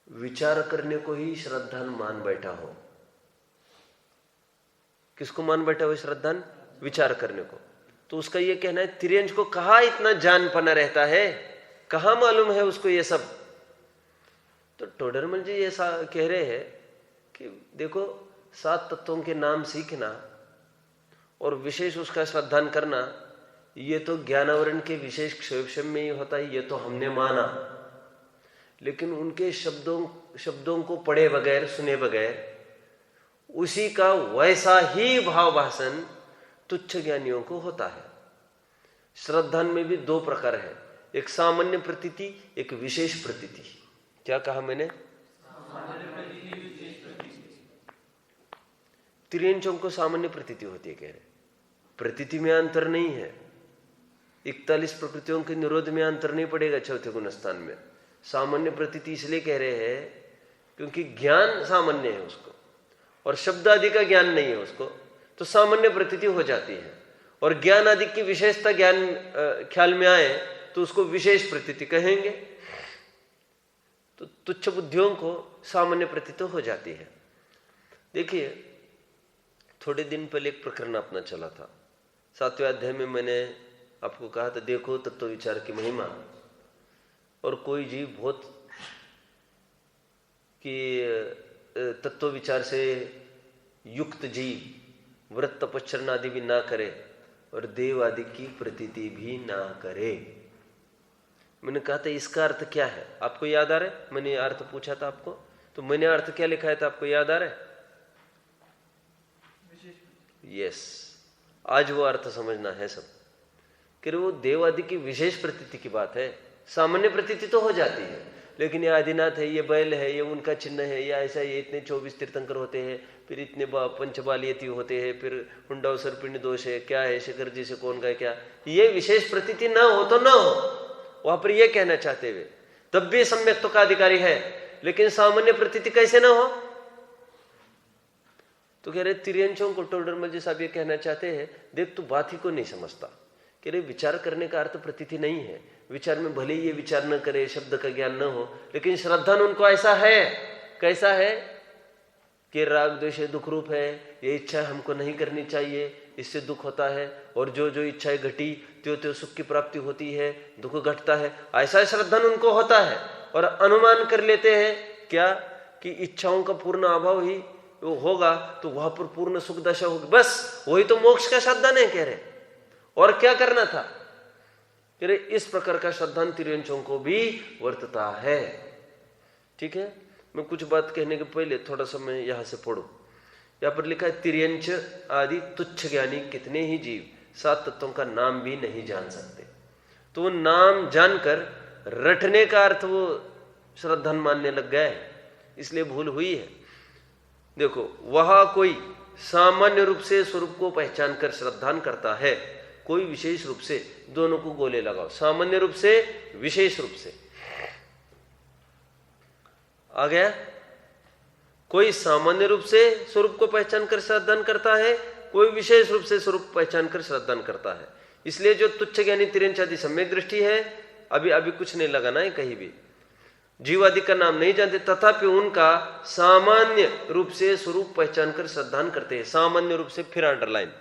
विचार करने को ही श्रद्धान मान बैठा हो। किसको मान बैठा हो? श्रद्धान विचार करने को। तो उसका ये कहना है तिर्यंश को कहाँ इतना जानपना रहता है, कहाँ मालूम है उसको ये सब। तो टोडरमल जी ये कह रहे हैं कि देखो, 7 तत्वों के नाम सीखना और विशेष उसका श्रद्धान करना, ये तो ज्ञानावरण के विशेष क्षयोक्षम में ही होता है, ये तो हमने माना। लेकिन उनके शब्दों को पढ़े बगैर, सुने बगैर, उसी का वैसा ही भाव भाषण तुच्छ ज्ञानियों को होता है। श्रद्धान में भी 2 प्रकार है, एक सामान्य प्रतीति, एक विशेष प्रतीति। क्या कहा मैंने? तिर्यंचों को सामान्य प्रतीति होती है, कह रहे प्रतीति में अंतर नहीं है। 41 प्रकृतियों के निरोध में अंतर नहीं पड़ेगा चौथे गुण स्थान में। सामान्य प्रतीति इसलिए कह रहे हैं क्योंकि ज्ञान सामान्य है उसको, और शब्द आदि का ज्ञान नहीं है उसको, तो सामान्य प्रतीति हो जाती है। और ज्ञान आदि की विशेषता ज्ञान ख्याल में आए तो उसको विशेष प्रतीति कहेंगे। तो तुच्छ बुद्धियों को सामान्य प्रतीति हो जाती है। देखिए, थोड़े दिन पहले एक प्रकरण अपना चला था, 7वें अध्याय में मैंने आपको कहा था, देखो तत्व विचार की महिमा। और कोई जीव बहुत कि तत्व विचार से युक्त जीव व्रत तपश्चरण आदि भी ना करे और देव आदि की प्रतीति भी ना करे। मैंने कहा था इसका अर्थ क्या है, आपको याद आ रहा है? मैंने अर्थ पूछा था आपको, तो मैंने अर्थ क्या लिखा था, आपको याद आ रहा है? यस, आज वो अर्थ समझना है सब कि वो देव आदि की विशेष प्रतीति की बात है। सामान्य प्रतीति तो हो जाती है, लेकिन ये आदिनाथ है, ये बैल है, ये उनका चिन्ह है, या ऐसा, ये इतने 24 तीर्थंकर होते हैं, फिर इतने पंचबालियती होते हैं, फिर हुंडा सर्पिंड दोष है, क्या है, शिखर जी से कौन का क्या, ये विशेष प्रतीति ना हो तो ना हो। वहां पर ये कहना चाहते हुए तब भी सम्यक तो का अधिकारी है, लेकिन सामान्य प्रतीति कैसे ना हो? तो कह रहे तिर्यंचों को टोडरमल जी साहब ये कहना चाहते हैं, देख तू बात ही को नहीं समझता। कह रहे विचार करने का अर्थ प्रतीति नहीं है। विचार में भले ही ये विचार न करे, शब्द का ज्ञान न हो, लेकिन श्रद्धान उनको ऐसा है। कैसा है कि राग द्वेष दुख रूप है, ये इच्छा हमको नहीं करनी चाहिए, इससे दुख होता है, और जो जो इच्छाएं घटी त्यो त्यो सुख की प्राप्ति होती है, दुख घटता है, ऐसा श्रद्धान उनको होता है। और अनुमान कर लेते हैं क्या कि इच्छाओं का पूर्ण अभाव ही वो होगा तो वहां पर पूर्ण सुख दशा होगी, बस वही तो मोक्ष का श्रद्धान है। कह रहे और क्या करना था? कह रहे इस प्रकार का श्रद्धान तिर्यंचों को भी वर्तता है। ठीक है, मैं कुछ बात कहने के पहले थोड़ा सा मैं यहां से पढ़ू। यहां पर लिखा है तिर्यंच आदि तुच्छ ज्ञानी कितने ही जीव 7 तत्वों का नाम भी नहीं जान सकते। तो वो नाम जानकर रटने का अर्थ वो श्रद्धान मानने लग गए, इसलिए भूल हुई है। देखो, वहां कोई सामान्य रूप से स्वरूप को पहचान कर श्रद्धान करता है, कोई विशेष रूप से, दोनों को गोले लगाओ, सामान्य रूप से, विशेष रूप से। आ गया? कोई सामान्य रूप से स्वरूप को पहचान कर श्रद्धान करता है, कोई विशेष रूप से स्वरूप पहचान कर श्रद्धान करता है। इसलिए जो तुच्छ ज्ञानी तिर्यंच आदि सम्यक दृष्टि है, अभी कुछ नहीं लगाना है कहीं भी, जीवादि का नाम नहीं जानते, तथापि उनका सामान्य रूप से स्वरूप पहचान कर श्रद्धान करते हैं। सामान्य रूप से, फिर अंडरलाइन।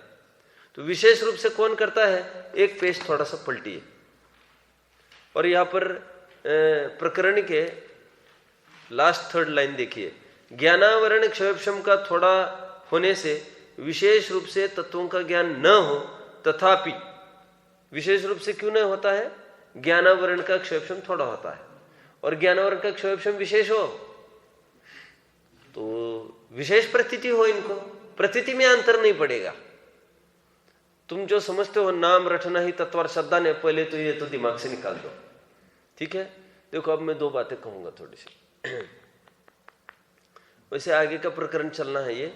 तो विशेष रूप से कौन करता है? एक पेज थोड़ा सा पलटिए और यहां पर प्रकरण के लास्ट 3rd लाइन देखिए। ज्ञानावरण क्षयोपशम का थोड़ा होने से विशेष रूप से तत्वों का ज्ञान न हो, तथापि विशेष रूप से क्यों नहीं होता है? ज्ञानावरण का क्षोभक्षम थोड़ा होता है और ज्ञानावरण का क्षोभक्षम विशेष हो तो विशेष प्रतीति हो, इनको प्रतीति में अंतर नहीं पड़ेगा। तुम जो समझते हो नाम रटना ही तत्व श्रद्धा ने, पहले तो ये तो दिमाग से निकाल दो, ठीक है। देखो अब मैं दो बातें कहूंगा थोड़ी सी। वैसे आगे का प्रकरण चलना है ये,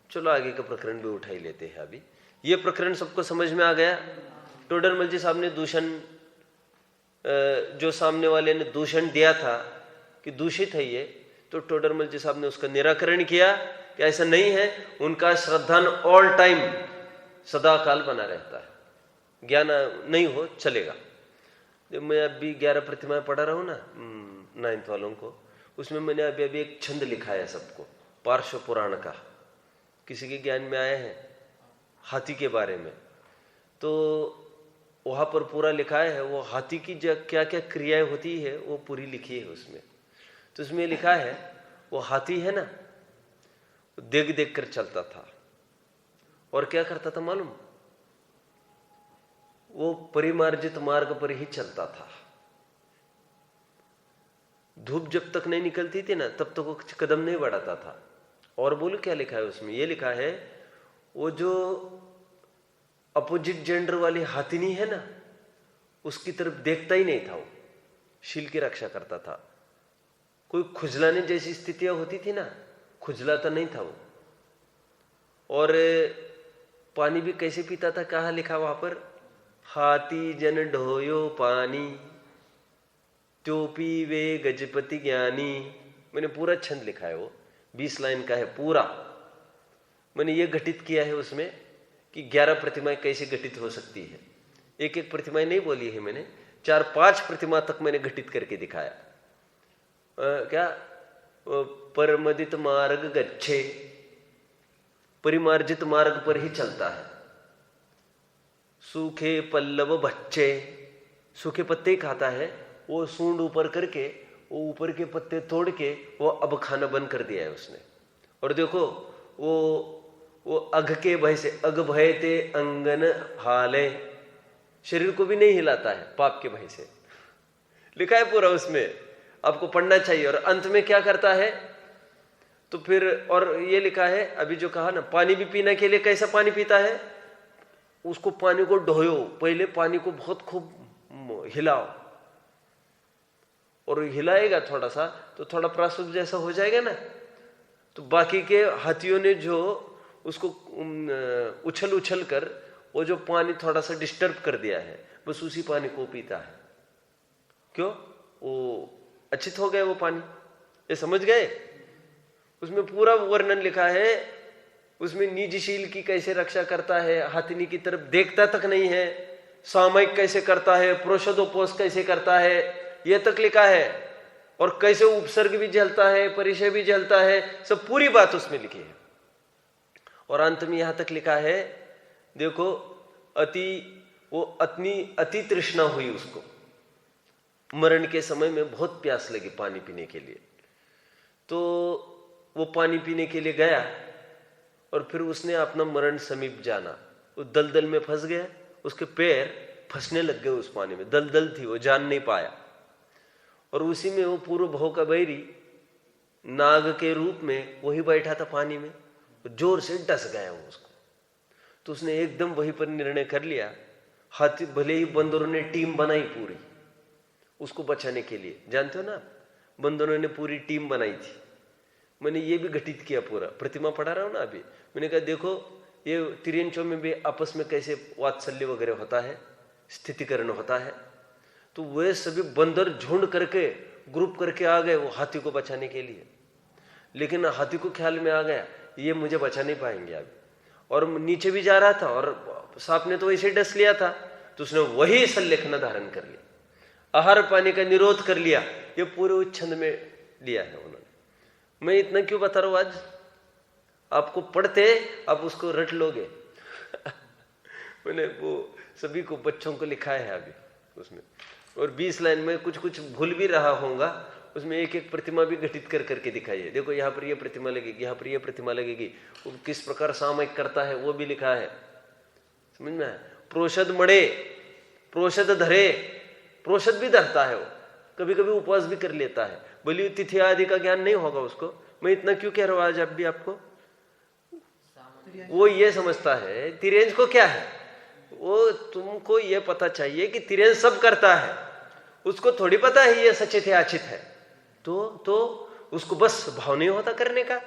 चलो आगे का प्रकरण भी उठा ही लेते हैं। अभी ये प्रकरण सबको समझ में आ गया। टोडरमल जी साहब ने दूषण, जो सामने वाले ने दूषण दिया था कि दूषित है ये, तो टोडरमल जी साहब ने उसका निराकरण किया कि ऐसा नहीं है, उनका श्रद्धान ऑल टाइम सदा काल बना रहता है, ज्ञान नहीं हो चलेगा। मैं अभी 11 प्रतिमाएं पढ़ा रहा हूं ना 9th वालों को, उसमें मैंने अभी अभी एक छंद लिखा है सबको, पार्श्व पुराण का, किसी के ज्ञान में आया है हाथी के बारे में, तो वहां पर पूरा लिखा है वो हाथी की क्या क्या क्रियाएं होती है वो पूरी लिखी है उसमें। तो उसमें लिखा है वो हाथी है ना, देख देख कर चलता था और क्या करता था मालूम, वो परिमार्जित मार्ग पर ही चलता था। धूप जब तक नहीं निकलती थी ना तब तक वो कदम नहीं बढ़ाता था। और बोलो क्या लिखा है उसमें, ये लिखा है वो जो अपोजिट जेंडर वाली हाथिनी है ना उसकी तरफ देखता ही नहीं था, वो शील की रक्षा करता था। कोई खुजलाने जैसी स्थितियां होती थी ना, खुजलाता नहीं था वो। और पानी भी कैसे पीता था, कहाँ लिखा वहां पर, हाथी जन ढोयो पानी त्यो पीवे गजपति ज्ञानी। मैंने पूरा छंद लिखा है, वो 20 लाइन का है पूरा। मैंने ये घटित किया है उसमें कि 11 प्रतिमाएं कैसे घटित हो सकती है। एक एक प्रतिमाएं नहीं बोली है मैंने, 4-5 प्रतिमा तक मैंने घटित करके दिखाया। क्या परमदित मार्ग गच्छे, परिमार्जित मार्ग पर ही चलता है। सूखे पल्लव बच्चे, सूखे पत्ते ही खाता है, वो सूंड ऊपर करके वो ऊपर के पत्ते तोड़ के वो अब खाना बंद कर दिया है उसने। और देखो वो अघ के भय से, अघ भय ते अंगन हाले, शरीर को भी नहीं हिलाता है पाप के भय से, लिखा है पूरा उसमें, आपको पढ़ना चाहिए। और अंत में क्या करता है तो फिर, और ये लिखा है अभी जो कहा ना, पानी भी पीने के लिए कैसा पानी पीता है, उसको पानी को ढोयो, पहले पानी को बहुत खूब हिलाओ, और हिलाएगा थोड़ा सा तो थोड़ा प्रासूप जैसा हो जाएगा ना, तो बाकी के हाथियों ने जो उसको उछल उछल कर वो जो पानी थोड़ा सा डिस्टर्ब कर दिया है, बस उसी पानी को पीता है। क्यों? वो अच्छित हो गए वो पानी, ये समझ गए? उसमें पूरा वर्णन लिखा है, उसमें निजशील की कैसे रक्षा करता है, हाथिनी की तरफ देखता तक नहीं है, सामयिक कैसे करता है, प्रोषदोपोष कैसे करता है, ये तक लिखा है। और कैसे उपसर्ग भी झेलता है, परिचय भी झेलता है, सब पूरी बात उसमें लिखी है। और अंत में यहां तक लिखा है, देखो अति तृष्णा हुई उसको, मरण के समय में बहुत प्यास लगी पानी पीने के लिए, तो वो पानी पीने के लिए गया और फिर उसने अपना मरण समीप जाना, वो दलदल में फंस गया, उसके पैर फंसने लग गए उस पानी में, दलदल थी, वो जान नहीं पाया। और उसी में वो पूर्व भव का बैरी नाग के रूप में वही बैठा था पानी में, जोर से डस गया वो उसको। तो उसने एकदम वहीं पर निर्णय कर लिया, हाथी भले ही बंदरों ने टीम बनाई पूरी उसको बचाने के लिए, जानते हो ना, बंदरों ने पूरी टीम बनाई थी। मैंने ये भी घटित किया, पूरा प्रतिमा पढ़ा रहा हूं ना अभी। मैंने कहा देखो ये तिरंचों में भी आपस में कैसे वात्सल्य वगैरह होता है, स्थितिकरण होता है, तो वे सभी बंदर झुंड करके ग्रुप करके आ गए वो हाथी को बचाने के लिए। लेकिन हाथी को ख्याल में आ गया ये मुझे बचा नहीं पाएंगे अभी, और नीचे भी जा रहा था और सांप ने तो वैसे डस लिया था, तो उसने वही संलेखना धारण कर लिया, आहार पानी का निरोध कर लिया। ये पूरे उच्छंद में लिया है उन्होंने। मैं इतना क्यों बता रहा हूं आज, आपको पढ़ते आप उसको रट लोगे। मैंने वो सभी को, बच्चों को लिखा है अभी उसमें, और 20 लाइन में कुछ कुछ भूल भी रहा होगा, उसमें एक एक प्रतिमा भी घटित कर करके दिखाई है। देखो यहाँ पर ये प्रतिमा लगेगी, यहाँ पर ये प्रतिमा लगेगी, वो किस प्रकार सामयिक करता है वो भी लिखा है, समझ में आया? प्रोषद मड़े, प्रोषद धरे, प्रोषद भी धरता है वो, कभी कभी उपवास भी कर लेता है, बोली तिथि आदि का ज्ञान नहीं होगा उसको। मैं इतना क्यों कह रहा हूं आज अब भी आपको, वो ये समझता है तिरेंज को क्या है, वो तुमको ये पता चाहिए कि तिरेंज सब करता है, उसको थोड़ी पता है ये सचित है अचित है, तो उसको बस भाव नहीं होता करने का।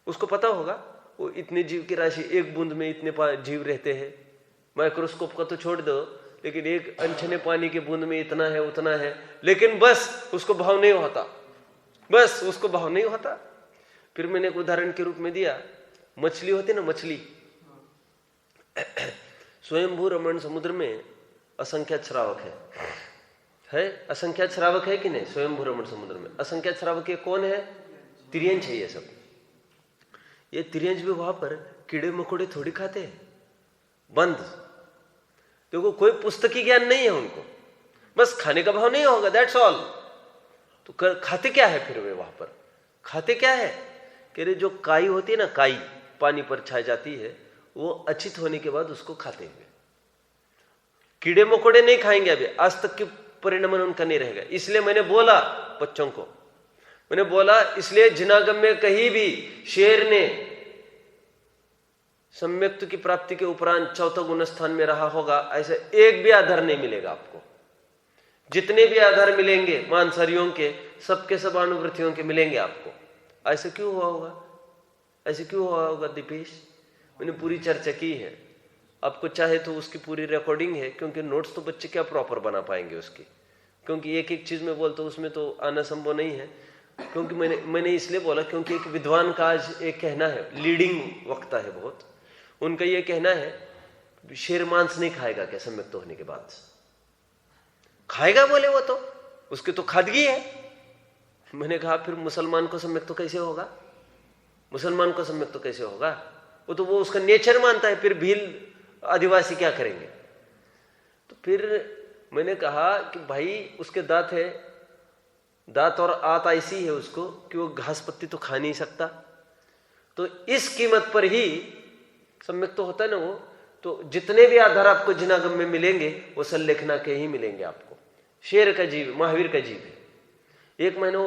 उसको पता होगा वो इतने जीव की राशि, एक बूंद में इतने जीव रहते हैं, माइक्रोस्कोप का तो छोड़ दो, लेकिन एक अनछने पानी के बूंद में इतना है उतना है, लेकिन बस उसको भाव नहीं होता, बस उसको भाव नहीं होता। फिर मैंने एक उदाहरण के रूप में दिया, मछली होती ना, मछली स्वयंभू रमण समुद्र में असंख्यात श्रावक है असंख्यात श्रावक है कि नहीं? स्वयंभू रमण समुद्र में असंख्यात श्रावक ये कौन है? तिर्यंश है ये सब। ये तिर्यंश भी वहां पर कीड़े मकोड़े थोड़ी खाते हैं, बंद। देखो कोई पुस्तकी ज्ञान नहीं है उनको, बस खाने का भाव नहीं होगा, दैट्स ऑल। तो खाते क्या है फिर वे वहां पर? खाते क्या है? कह रहे जो काई होती है ना, काई पानी पर छा जाती है, वो अचित होने के बाद उसको खाते हुए। कीड़े मकोड़े नहीं खाएंगे अभी, आज तक के परिणाम उनका नहीं रहेगा। इसलिए मैंने बोला बच्चों को, मैंने बोला इसलिए जिनागम में कहीं भी शेर ने सम्यक्त की प्राप्ति के उपरांत चौथा गुण स्थान में रहा होगा, ऐसा एक भी आधार नहीं मिलेगा आपको। जितने भी आधार मिलेंगे मांसाहारियों के, सबके सब अनुवृत्तियों के मिलेंगे आपको। ऐसे क्यों हुआ होगा? ऐसे क्यों हुआ होगा दीपेश? मैंने पूरी चर्चा की है, आपको चाहे तो उसकी पूरी रिकॉर्डिंग है, क्योंकि नोट्स तो बच्चे क्या प्रॉपर बना पाएंगे उसकी, क्योंकि एक एक चीज में बोलता हूं उसमें तो आना संभव नहीं है। क्योंकि मैंने इसलिए बोला क्योंकि एक विद्वान का आज एक कहना है, लीडिंग वक्ता है बहुत, उनका ये कहना है शेर मांस नहीं खाएगा क्या सम्यक्त होने के बाद? खाएगा बोले वो तो, उसकी तो खादगी है। मैंने कहा फिर मुसलमान को सम्यक्त तो कैसे होगा? मुसलमान को सम्यक्त तो कैसे होगा? वो तो वो उसका नेचर मानता है, फिर भील आदिवासी क्या करेंगे? तो फिर मैंने कहा कि भाई उसके दांत है, दांत और आंत ऐसी है उसको कि वो घास पत्ती तो खा नहीं सकता, तो इस कीमत पर ही सम्यक्त तो होता है ना वो। तो जितने भी आधार आपको जिनागम में मिलेंगे वो सल्लेखना के ही मिलेंगे आपको। शेर का जीव, महावीर का जीव है। एक महीना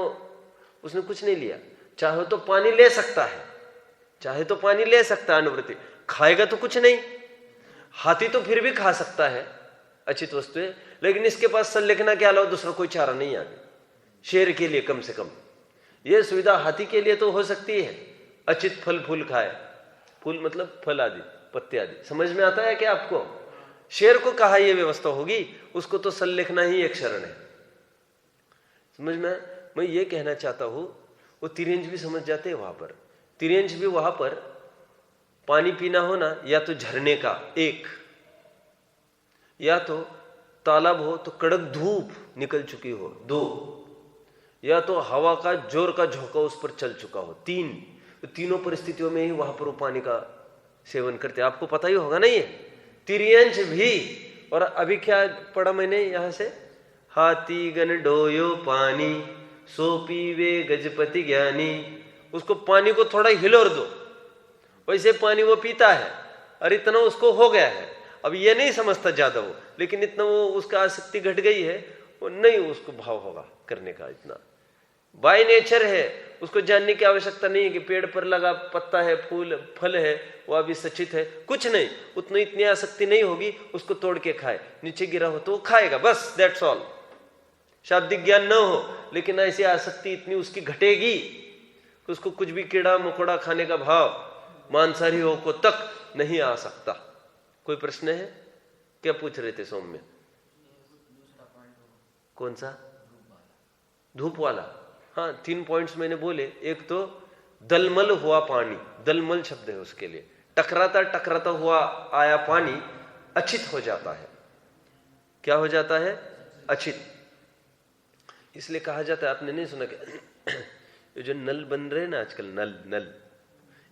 उसने कुछ नहीं लिया, चाहे तो पानी ले सकता है, चाहे तो पानी ले सकता है अनुवृत्ति, खाएगा तो कुछ नहीं। हाथी तो फिर भी खा सकता है अचित वस्तु है, लेकिन इसके पास सल्लेखना के अलावा दूसरा कोई चारा नहीं आगे। शेर के लिए कम से कम यह सुविधा हाथी के लिए तो हो सकती है, अचित फल फूल खाए, फूल मतलब फल आदि पत्ते आदि। समझ में आता है क्या आपको? शेर को कहा यह व्यवस्था होगी, उसको तो सल्लेखना ही एक शरण है। समझ में? मैं ये कहना चाहता हूं, वो तिरेंज भी समझ जाते हैं वहां पर। तिरेंज भी वहां पर पानी पीना हो ना, या तो झरने का एक, या तो तालाब हो तो कड़क धूप निकल चुकी हो दो, या तो हवा का जोर का झोंका उस पर चल चुका हो तीन। तो तीनों परिस्थितियों में ही वहां पर वो पानी का सेवन करते। आपको पता ही होगा ना ये तिर्यंश भी। और अभी क्या पढ़ा मैंने यहां से, हाथी गन डोयो पानी सो पीवे गजपति ज्ञानी। उसको पानी को थोड़ा हिलोर दो, वैसे पानी वो पीता है, और इतना उसको हो गया है। अब ये नहीं समझता ज्यादा वो, लेकिन इतना वो उसका आसक्ति घट गई है, वो नहीं उसको भाव होगा करने का। इतना बाय नेचर है, उसको जानने की आवश्यकता नहीं है कि पेड़ पर लगा पत्ता है, फूल फल है, वो अभी सचित है, कुछ नहीं। उतनी इतनी आसक्ति नहीं होगी उसको तोड़ के खाए, नीचे गिरा हो तो वो खाएगा, बस दैट्स ऑल। शाब्दिक ज्ञान न हो, लेकिन ऐसी आसक्ति इतनी उसकी घटेगी कि उसको कुछ भी कीड़ा मकोड़ा खाने का भाव मांसाहारी हो को तक नहीं आ सकता। कोई प्रश्न है? क्या पूछ रहे थे सौम्य? कौन सा? धूप वाला। हाँ, 3 पॉइंट्स मैंने बोले। एक तो दलमल हुआ पानी, दलमल शब्द है उसके लिए, टकराता टकराता हुआ आया पानी अचित हो जाता है। क्या हो जाता है? अचित। इसलिए कहा जाता है, आपने नहीं सुना क्या ये जो नल बन रहे हैं ना आजकल, नल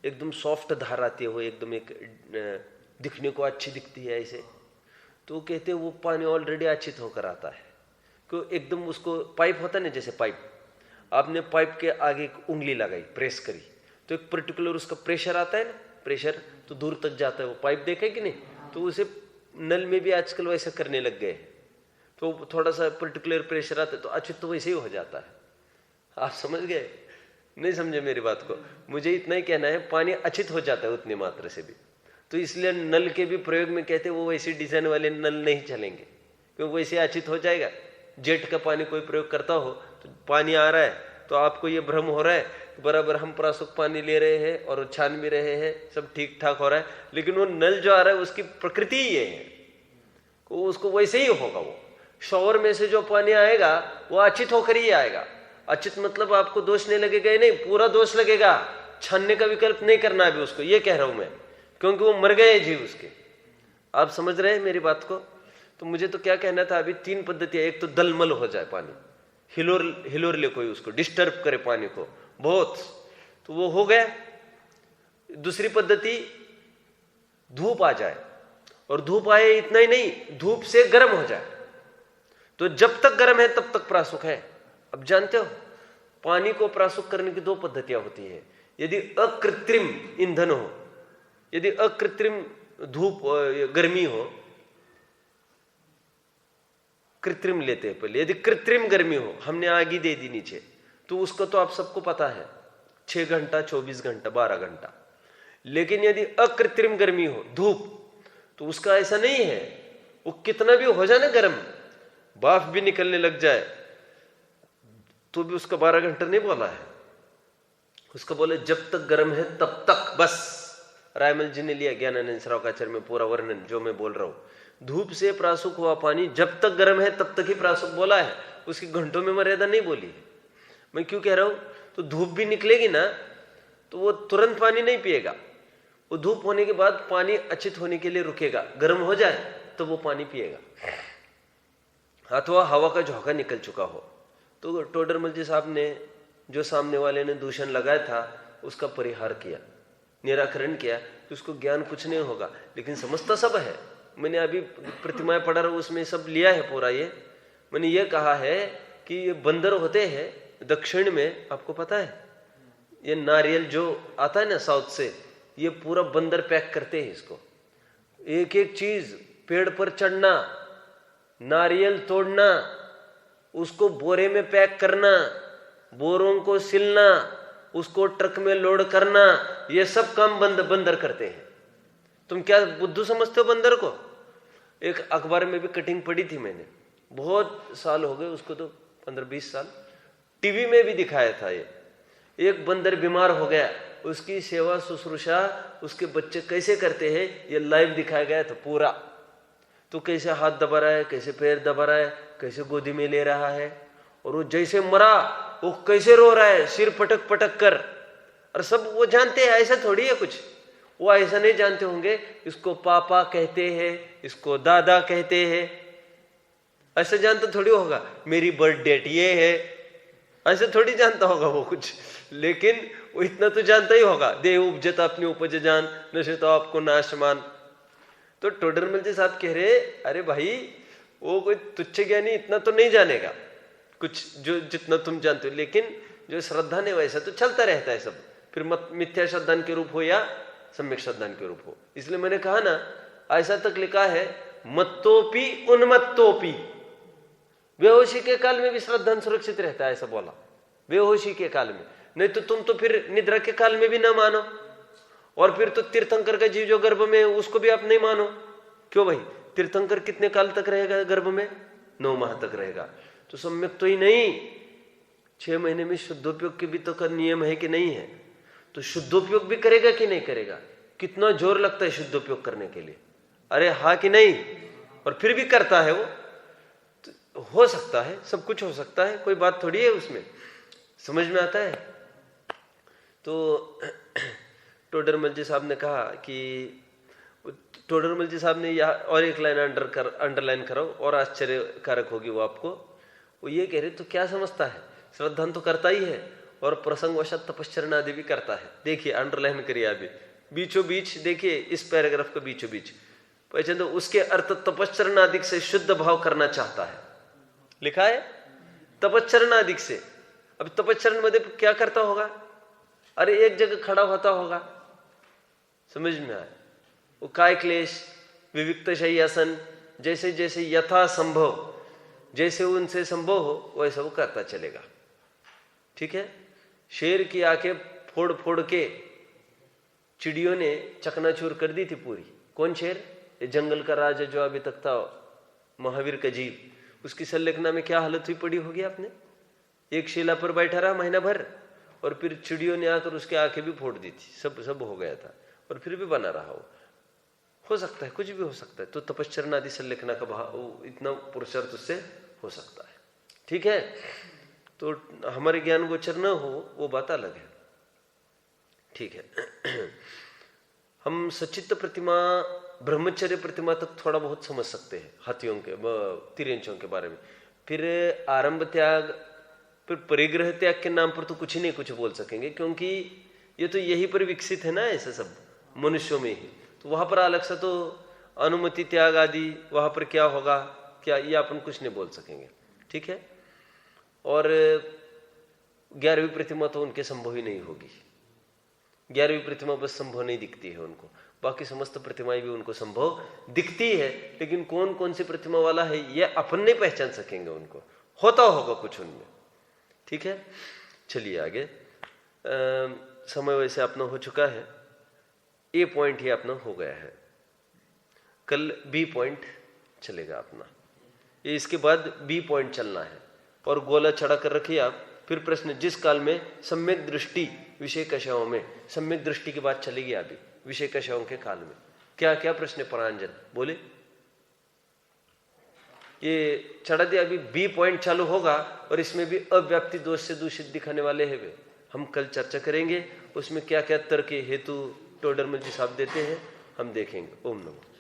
एकदम सॉफ्ट धार आती है, वो एकदम एक दिखने को अच्छी दिखती है ऐसे, तो कहते हैं वो पानी ऑलरेडी अचित होकर आता है। क्यों? एकदम उसको पाइप होता है ना, जैसे पाइप, आपने पाइप के आगे एक उंगली लगाई, प्रेस करी, तो एक पर्टिकुलर उसका प्रेशर आता है ना, प्रेशर तो दूर तक जाता है वो पाइप, देखे कि नहीं? तो उसे नल में भी आजकल वैसा करने लग गए, तो थोड़ा सा पर्टिकुलर प्रेशर आता है तो अचित तो वैसे ही हो जाता है। आप समझ गए? नहीं समझे मेरी बात को? मुझे इतना ही कहना है, पानी अचित हो जाता है उतनी मात्रा से भी। तो इसलिए नल के भी प्रयोग में कहते हैं वो वैसे डिजाइन वाले नल नहीं चलेंगे, क्योंकि वैसे अचित हो जाएगा। जेट का पानी कोई प्रयोग करता हो तो पानी आ रहा है तो आपको ये भ्रम हो रहा है बराबर हम प्रासुक पानी ले रहे हैं और छान भी रहे हैं, सब ठीक ठाक हो रहा है, लेकिन वो नल जो आ रहा है उसकी प्रकृति ये है, उसको वैसे ही होगा। वो शॉवर में से जो पानी आएगा वो अचित होकर ही आएगा। अचित मतलब आपको दोष नहीं लगेगा ही नहीं, पूरा दोष लगेगा। छानने का विकल्प नहीं करना अभी उसको, ये कह रहा हूं मैं, क्योंकि वो मर गए जीव उसके। आप समझ रहे हैं मेरी बात को? तो मुझे तो क्या कहना था, अभी 3 पद्धतियां। एक तो दलमल हो जाए पानी, हिलोर ले कोई उसको डिस्टर्ब करे पानी को बहुत, तो वो हो गया। दूसरी पद्धति धूप आ जाए, और धूप आए इतना ही नहीं, धूप से गर्म हो जाए। तो जब तक गर्म है तब तक प्रासुक है। अब जानते हो पानी को प्रासुक करने की 2 पद्धतियां होती है। यदि अकृत्रिम ईंधन हो, यदि अकृत्रिम धूप गर्मी हो, कृत्रिम लेते हैं पहले। यदि कृत्रिम गर्मी हो, हमने आग ही दे दी नीचे, तो उसको तो आप सबको पता है 6 घंटा 24 घंटा 12 घंटा। लेकिन यदि अकृत्रिम गर्मी हो धूप, तो उसका ऐसा नहीं है, वो कितना भी हो जाए ना गर्म, भाप भी निकलने लग जाए, तो भी उसका 12 घंटा नहीं बोला है। उसका बोले जब तक गर्म है तब तक बस। रायमल जी ने लिया ज्ञानानंद श्रावकाचार्य में पूरा वर्णन जो मैं बोल रहा हूं। धूप से प्रासुक हुआ पानी जब तक गर्म है तब तक ही प्रासुक बोला है, उसकी घंटों में मर्यादा नहीं बोली है। मैं क्यों कह रहा हूं, तो धूप भी निकलेगी ना तो वो तुरंत पानी नहीं पिएगा, वो धूप होने के बाद पानी अचित होने के लिए रुकेगा, गर्म हो जाए तो वो पानी पिएगा। अथवा हवा का झोंका निकल चुका हो। तो टोडरमल जी साहब ने, जो सामने वाले ने दूषण लगाया था, उसका परिहार किया, निराकरण किया कि उसको ज्ञान कुछ नहीं होगा, लेकिन समझता सब है। मैंने अभी प्रतिमाएं पढ़ा रहा हूं, उसमें सब लिया है पूरा। ये मैंने ये कहा है कि ये बंदर होते हैं दक्षिण में, आपको पता है, ये नारियल जो आता है ना साउथ से, ये पूरा बंदर पैक करते हैं इसको। एक एक चीज, पेड़ पर चढ़ना, नारियल तोड़ना, उसको बोरे में पैक करना, बोरों को सिलना, उसको ट्रक में लोड करना, ये सब काम बंदर करते हैं। तुम क्या बुद्धू समझते हो बंदर को? एक अखबार में भी कटिंग पड़ी थी मैंने, बहुत साल हो गए उसको, तो 15-20 साल। टीवी में भी दिखाया था ये। एक बंदर बीमार हो गया, उसकी सेवा शुश्रूषा उसके बच्चे कैसे करते हैं ये लाइव दिखाया गया था पूरा। तो कैसे हाथ दबा रहा है, कैसे पैर दबा रहा है, कैसे गोदी में ले रहा है, और वो जैसे मरा वो कैसे रो रहा है सिर पटक पटक कर। और सब वो जानते हैं, ऐसा थोड़ी है कुछ, वो ऐसा नहीं जानते होंगे इसको पापा कहते हैं, इसको दादा कहते हैं, ऐसा जानता थोड़ी होगा। मेरी बर्थ डेट ये है, ऐसे थोड़ी जानता होगा वो कुछ, लेकिन वो इतना तो जानता ही होगा, देह उपजत अपनी उपज जान, नशे तो आपको नाशमान। तो टोडरमल जी साहब कह रहे, अरे भाई वो कोई तुच्छ ज्ञानी इतना तो नहीं जानेगा कुछ जो जितना तुम जानते हो, लेकिन जो श्रद्धा ने वैसा तो चलता रहता है सब, फिर मिथ्या श्रद्धान के रूप हो या सम्यक श्रद्धान के रूप हो। इसलिए मैंने कहा ना, ऐसा तक लिखा है मत्तोपी उन्मत्तोपी, बेहोशी के काल में भी श्रद्धान सुरक्षित रहता है, ऐसा बोला, बेहोशी के काल में। नहीं तो तुम तो फिर निद्रा के काल में भी ना मानो, और फिर तो तीर्थंकर का जीव जो गर्भ में है उसको भी आप नहीं मानो। क्यों भाई, तीर्थंकर कितने काल तक रहेगा गर्भ में? 9 माह तक रहेगा। तो सम्यक तो ही नहीं, 6 महीने में शुद्धोपयोग के भी तो का नियम है कि नहीं है? तो शुद्धोपयोग भी करेगा कि नहीं करेगा? कितना जोर लगता है शुद्धोपयोग करने के लिए, अरे हाँ कि नहीं? और फिर भी करता है वो। तो हो सकता है, सब कुछ हो सकता है, कोई बात थोड़ी है उसमें, समझ में आता है। तो टोडरमल जी साहब ने कहा कि, टोडरमल जी साहब ने यहाँ और एक लाइन अंडरलाइन कराओ और आश्चर्यकारक होगी वो आपको। वो ये कह रहे, तो क्या समझता है, श्रद्धान तो करता ही है और प्रसंगवशात तपश्चरण आदि भी करता है। देखिए अंडरलाइन करिए अभी, बीचों बीच देखिए इस पैराग्राफ का बीचों बीच पहचान, तो उसके अर्थ तपश्चरण आदि से शुद्ध भाव करना चाहता है, लिखा है तपश्चरण आदि से। अब तपश्चरण मध्ये क्या करता होगा? अरे एक जगह खड़ा होता होगा, समझ में आया? वो काय क्लेश विविक्त शय्यासन, जैसे जैसे यथा संभव, जैसे उनसे संभव हो वैसा वो करता चलेगा। ठीक है। शेर की आंखें फोड़ फोड़ के चिड़ियों ने चकनाचूर कर दी थी पूरी। कौन शेर? ये जंगल का राजा जो अभी तक था, महावीर का जीव, उसकी संलेखना में क्या हालत हुई पड़ी होगी आपने। एक शिला पर बैठा रहा महीना भर और फिर चिड़ियों ने आकर उसकी आंखें भी फोड़ दी थी, सब हो गया था, और फिर भी बना रहा हो सकता है, कुछ भी हो सकता है। तो तपश्चरण आदि संलेखना का भाव, इतना पुरुषार्थ उससे हो सकता है। ठीक है। तो हमारे ज्ञान गोचर न हो वो बात अलग है। ठीक है। हम सचित्त प्रतिमा, ब्रह्मचर्य प्रतिमा तक थोड़ा बहुत समझ सकते हैं, हाथियों के, तिरंचों के बारे में। फिर आरंभ त्याग, फिर परिग्रह त्याग के नाम पर तो कुछ ही नहीं कुछ बोल सकेंगे, क्योंकि ये तो यहीं पर विकसित है ना, ऐसे सब मनुष्यों में ही। तो वहां पर अलग सा तो अनुमति त्याग आदि, वहां पर क्या होगा क्या, ये अपन कुछ नहीं बोल सकेंगे। ठीक है। और 11वीं प्रतिमा तो उनके संभव ही नहीं होगी। 11वीं प्रतिमा बस संभव नहीं दिखती है उनको, बाकी समस्त प्रतिमाएं भी उनको संभव दिखती है, लेकिन कौन कौन सी प्रतिमा वाला है ये अपन नहीं पहचान सकेंगे, उनको होता होगा कुछ उनमें। ठीक है। चलिए आगे। समय वैसे अपना हो चुका है, ए पॉइंट ही अपना हो गया है, कल बी पॉइंट चलेगा अपना, ये इसके बाद बी पॉइंट चलना है। और गोला चढ़ा कर रखिए आप। फिर प्रश्न, जिस काल में सम्यक दृष्टि विषय कषयों में, सम्यक दृष्टि की बात चलेगी अभी विषय कषयों के काल में, क्या क्या प्रश्न प्रांजल बोले। ये चढ़ा दिया, अभी बी पॉइंट चालू होगा और इसमें भी अव्याप्ति दोष से दूषित दिखाने वाले हैं वे, हम कल चर्चा करेंगे। उसमें क्या क्या तर्क हेतु टोडर में जिस आप देते हैं हम देखेंगे। ओम नमः।